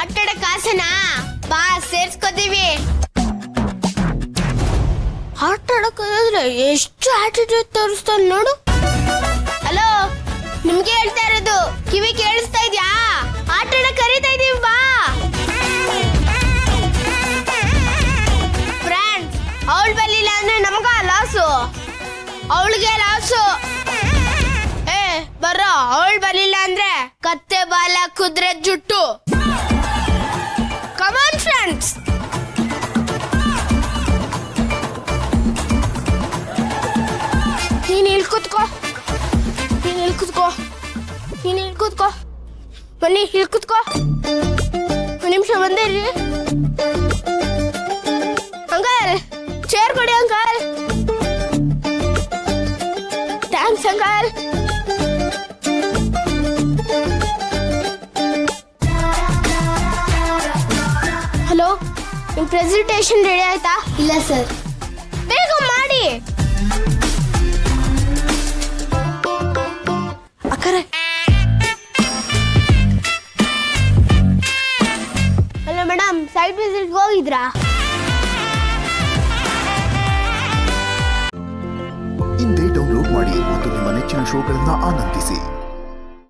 ಆಟ ಆಡಕ್ ಆಸೆನಾ? ಬಾ ಸೇರ್ಸ್ಕೊತೀವಿ. ಆಟ ಆಡಕ್ಕಾದ್ರೆ ಎಷ್ಟು ಆಟಿಟ್ಯೂಡ್ ತೋರಿಸ್ತಾನೆ ನೋಡು. ಹಲೋ, ನಿಮ್ಗೆ ಹೇಳ್ತಾ ಇರೋದು, ಕಿವಿ ಕೇಳಿಸ್ತಾ ಇದ್ಯಾ? ಆಟ ಆಡಕ್ ಕರೀತಾ ಇದೀವಿ, ಬಾ. ಫ್ರೆಂಡ್ಸ್, ಅವಳು ಬರಲಿಲ್ಲ ಅಂದ್ರೆ ನಮಗ ಲಾಸು, ಅವಳಿಗೆ ಲಾಸು. ಬರೋ, ಅವಳು ಬರಲಿಲ್ಲ ಅಂದ್ರೆ ಕತ್ತೆ ಬಾಲ ಕುದುರೆ ಜುಟ್ಟು. ಕಮಾನ್ ಫ್ರೆಂಡ್ಸ್. ನೀನ್ ಇಲ್ಲಿ ಕೂತ್ಕೋ, ನೀನ್ ಇಲ್ಲಿ ಕೂತ್ಕೋ, ನೀನ್ ಇಲ್ಲಿ ಕೂತ್ಕೋ. ಬನ್ನಿ, ಇಲ್ಲಿ ಕೂತ್ಕೋ. ಒಂದು ನಿಮಿಷ ಬಂದೇ ಇರಿ. ಅಂಕಲ್, ಚೇರ್ ಕೊಡಿ ಅಂಕಲ್. Thanks uncle. ಹಲೋ, ನಿಮ್ ಪ್ರೆಸೆಂಟೇಶನ್ ರೆಡಿ ಆಯ್ತಾ? ಇಲ್ಲ ಸರ್. ಬೇಗ ಮಾಡಿ. ಅಕ್ಕರೆ, ಹಲೋ ಮೇಡಮ್, ಸೈಟ್ ವಿಸಿಟ್ಗೆ ಹೋಗಿದ್ರಾ? ಇಂದೇ ಡೌನ್ಲೋಡ್ ಮಾಡಿ ಮತ್ತು ನಿಮ್ಮ ನೆಚ್ಚಿನ ಶೋಗಳನ್ನ ಆನಂದಿಸಿ.